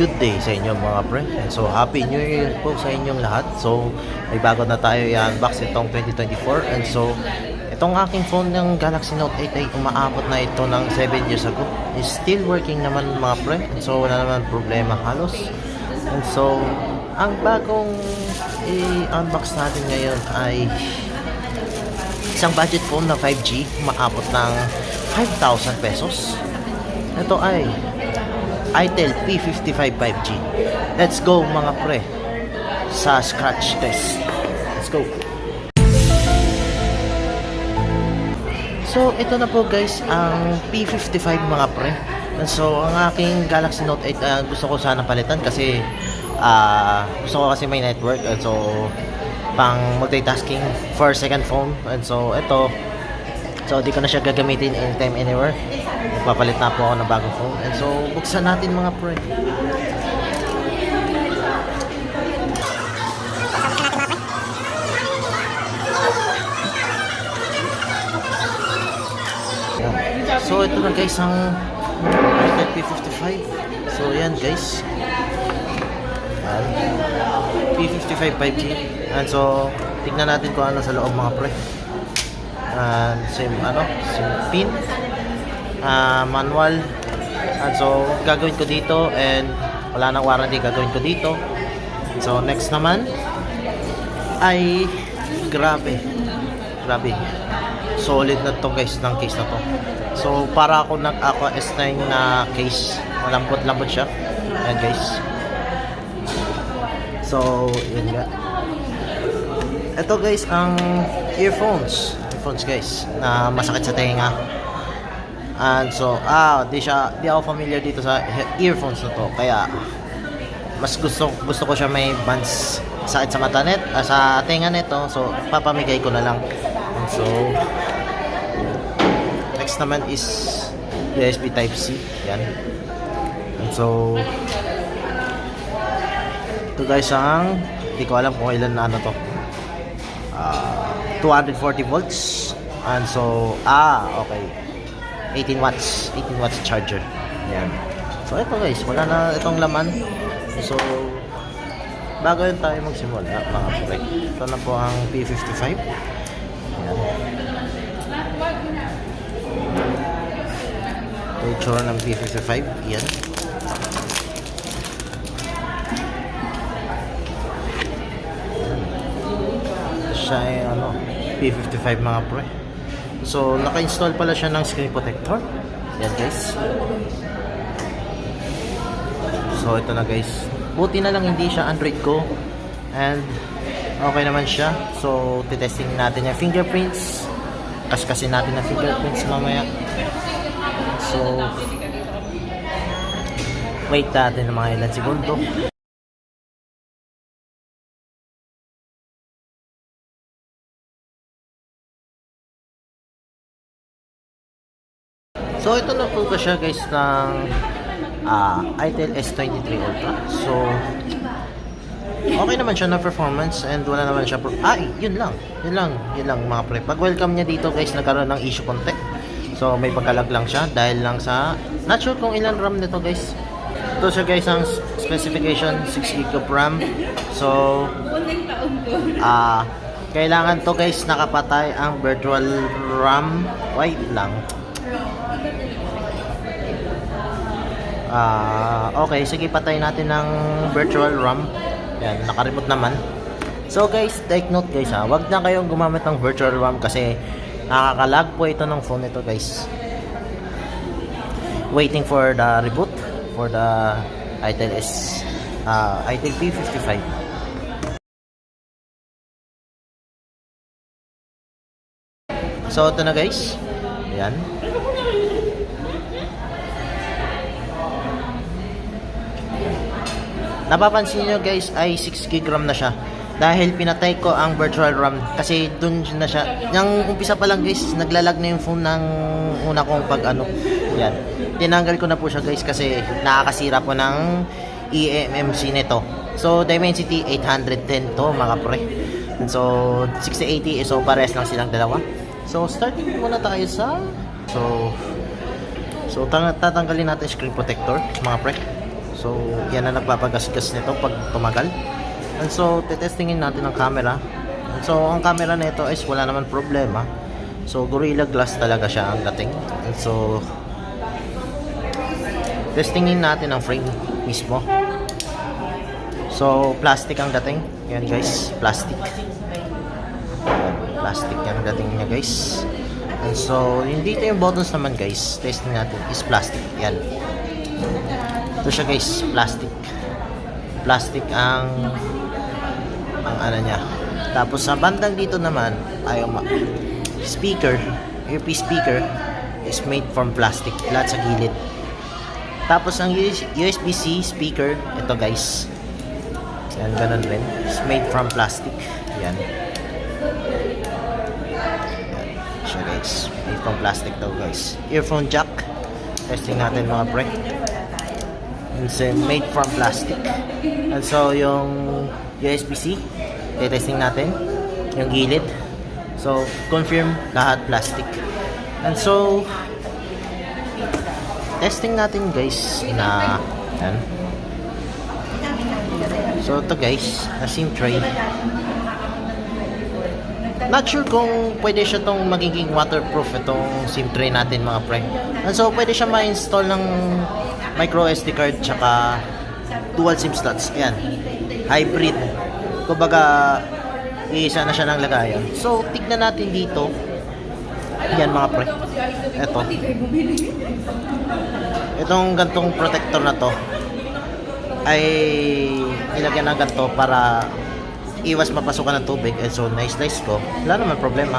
good day sa inyo mga pre. And so happy new year po sa inyong lahat. So may bago na tayo i-unbox itong 2024. And so itong aking phone ng Galaxy Note 8 ay umaabot na ito ng 7 years ago. Is still working naman mga pre. And so wala naman problema halos. And so ang bagong i-unbox natin ngayon ay isang budget phone na 5G, umaabot ng 5,000 pesos. Ito ay Itel P55 5G. Let's go mga pre sa scratch test. Let's go. So ito na po guys ang P55 mga pre. So ang aking Galaxy Note 8 gusto ko sana palitan kasi gusto ko kasi may network. And so pang multitasking for second phone. And so ito, so di ko na siya gagamitin anytime anywhere. Magpapalit na po ako ng bagong phone. And so buksan natin mga pre. So ito na guys ang Itel P55. So yan guys, P55 5G. And so tignan natin kung ano sa loob mga pre. Same pin, manual. And so gagawin ko dito, and wala nang warranty, gagawin ko dito. So next naman ay grabe solid na to guys, ng case na to. So para ako nag Aqua S9 na case, malambot siya. Ayan guys. So yun nga. Ito guys ang earphones guys na masakit sa tenga. And so di ako familiar dito sa earphones na to, kaya mas gusto ko siya may bands. Sakit sa mata sa tenga nito, so papamigay ko na lang. And so next naman is USB Type-C. Yan. And so ito guys ang hindi ko alam kung ilan na to, 240 volts. And so okay, 18 watts charger. Yan. So ito guys, wala na itong laman. So bago yun tayo magsimula mga pre, ito na po ang P55. Yan. Itsura ng P55. Yan. Siya ay P55 mga pre. So naka-install pala siya ng screen protector. Yan guys. So ito na guys, buti na lang hindi siya Android Go, and okay naman siya. So titesting natin yung fingerprints, kaskasin natin ang fingerprints mamaya. So wait natin ng mga ilang segundo. So ito na po ba siya guys ng Itel S23 Ultra. So okay naman siya na performance, and wala naman siya yun lang mga pre. Pag welcome niya dito guys, nagkaroon ng issue konti. So may pagkalag lang siya dahil lang sa, not sure kung ilan RAM nito guys. Ito siya guys ang specification, 6GB of RAM. So kailangan to guys nakapatay ang virtual RAM. Wait lang. Okay, sige, patay natin ng virtual RAM. Yan, naka-reboot naman. So guys, take note guys wag na kayong gumamit ng virtual RAM kasi nakakalag po ito ng phone ito guys. Waiting for the reboot for the Itel P55. So ito na guys. Ayan. Napapansin nyo guys ay 6GB RAM na siya dahil pinatay ko ang virtual RAM kasi dun na siya. Yung umpisa pa lang guys, naglalag na yung phone ng una kong yan. Tinanggal ko na po siya guys kasi nakakasira po ng eMMC nito. So Dimensity 810 to mga pre. And so 6080, so pares lang silang dalawa. So starting muna tayo sa tatanggalin natin screen protector mga pre. So, yan na nagpapagasgas nito pag tumagal. And so, tetestingin natin ang camera. And so, ang camera nito is wala naman problema. So, Gorilla Glass talaga siya ang dating. And so, testingin natin ang frame mismo. So, plastic ang dating. Yan guys, plastic. Yan, plastic yung dating niya guys. And so, yung dito yung buttons naman guys, testing natin is plastic. Yan. Ito siya guys, plastic. Plastic ang ano niya. Tapos sa bandang dito naman, speaker, earpiece speaker is made from plastic. Lahat sa gilid. Tapos ang USB-C speaker, ito guys. Yan, ganun rin. It's made from plastic. Yan. Siya guys, made from plastic daw guys. Earphone jack, testing natin mga pre. It's made from plastic. And so yung USB-C, testing natin yung gilid. So confirm lahat plastic. And so testing natin guys na yan. So ito guys, na SIM tray. Not sure kung pwede siya tong magiging waterproof itong SIM tray natin mga pre. And so pwede siya ma-install ng micro SD card tsaka dual SIM slots. Ayan, hybrid. Kumbaga iisa na siya ng lagayan. So tignan natin dito. Yan mga pre. Ito. Itong gantong protector na to ay nilagyan ng ganito para iwas mapasukan ng tubig. And so na-slice ko, wala naman problema.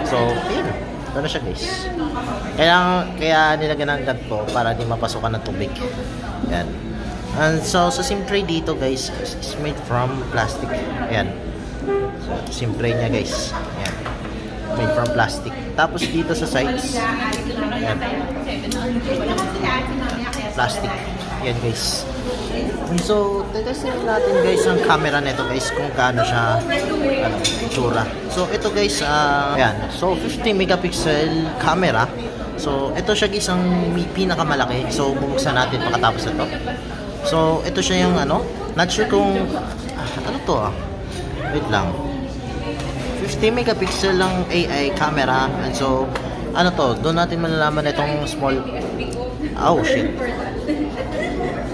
So yun, ito na siya guys. Kaya nilagyan ng ganito para di mapasukan ng tubig. Yan. And so sa SIM tray dito guys is made from plastic. Ayan. So SIM tray niya guys. Ayan. Made from plastic. Tapos dito sa sides, ayan, plastic. Yan guys. And so, tetestin natin guys ang camera nito guys kung gaano siya itsura. So ito guys, ayan. So 50 megapixel camera. So ito siya guys ang pinakamalaki. So bubuksan natin pagkatapos ito. So ito siya yung not sure kung ano to wait lang. 50 megapixel lang AI camera. And so ano to, doon natin malalaman itong small. Oh shit.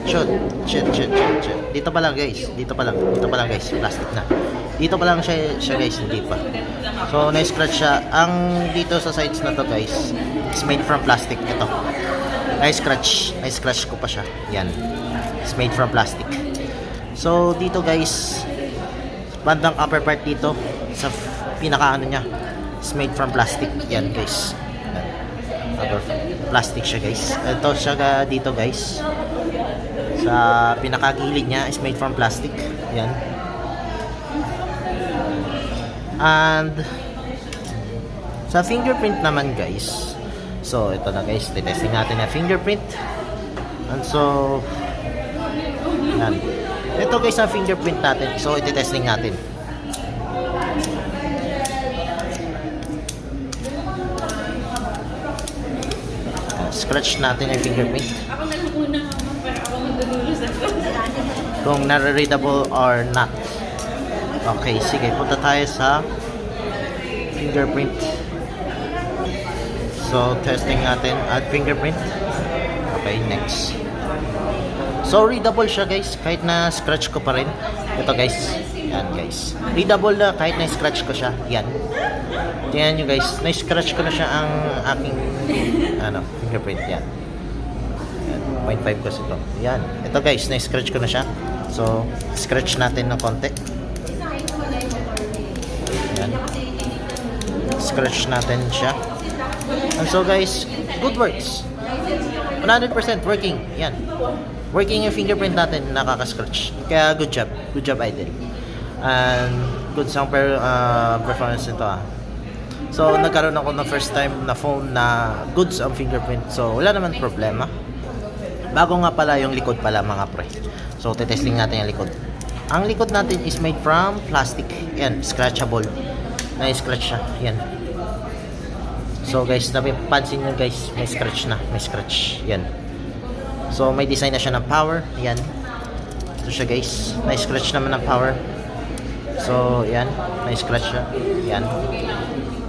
Shit. Dito pa lang guys. Dito pa lang guys. Plastic na. Dito pa lang siya guys, hindi pa. So na-scratch siya. Ang dito sa sides na to guys is made from plastic. Ito. Na-scratch ko pa siya. Yan. It's made from plastic. So dito guys, bandang upper part dito sa pinaka niya is made from plastic. Yan guys. Plastic siya guys. Ito siya dito guys. Sa pinakagilid niya is made from plastic. Yan. And sa fingerprint naman guys. So ito na guys, testing natin na fingerprint. And so yan. Ito guys ang fingerprint natin. So iti-testing natin. Scratch natin yung fingerprint. Ako nag-una para ako magdudulo sa Kung nare-readable or not. Okay, sige. Punta tayo sa fingerprint. So, testing natin. Add fingerprint. Okay, next. So, readable siya guys. Kahit na scratch ko pa rin. Ito guys. Yan guys. Readable na kahit na scratch ko siya. Yan. Tingnan nyo guys. Na-scratch ko na siya ang aking fingerprint. Yan. 0.5 kasi ito. Yan. Ito guys. Na-scratch ko na siya. So, scratch natin ng konti. Yan. Scratch natin siya. And so guys, good works. 100% working. Yan. Working yung fingerprint natin, nakaka-scratch. Kaya good job. Good job, Idol. And good sound performance nito So, nagkaroon ako ng first time na phone na goods ang fingerprint. So, wala naman problema. Bago nga pala yung likod pala mga pre. So, tetesting natin yung likod. Ang likod natin is made from plastic. Yan, scratchable. Na-scratch siya. Yan. So guys, napapansin nyo guys, may scratch na. May scratch. Yan. So may design na siya ng power. Yan. Ito siya guys. Na-scratch naman ng power. So yan. Na-scratch siya. Yan.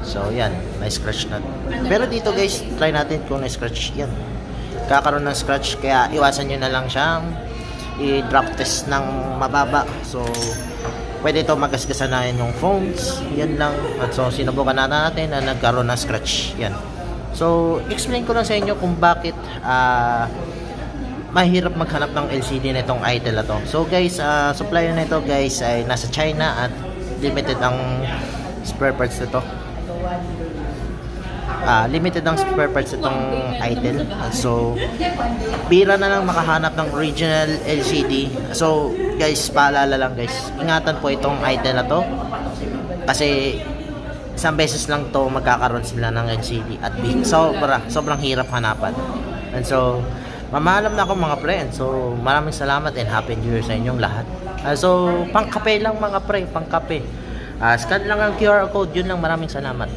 So yan. Na-scratch na. Pero dito guys, try natin kung na-scratch. Yan. Kakaroon ng scratch. Kaya iwasan nyo na lang siyang i-drop test ng mababa. So pwede ito magasgasan na yung phones. Yan lang. At so sinubukan na natin na nagkaroon ng scratch. Yan. So explain ko lang sa inyo kung bakit mahirap maghanap ng LCD na itong Itel na to. So guys, supplier na ito guys ay nasa China at limited ang spare parts nito. Limited ang spare parts itong Itel. So bira na lang makahanap ng original LCD. So guys, paalala lang guys, ingatan po itong Itel na to kasi isang beses lang to magkakaroon sila ng LCD at sobrang hirap hanapan. And so mamaalam na ako mga pre. So maraming salamat and happy new year sa inyong lahat. So pangkape lang mga pre, pangkape. Scan lang ang QR code, yun lang. Maraming salamat.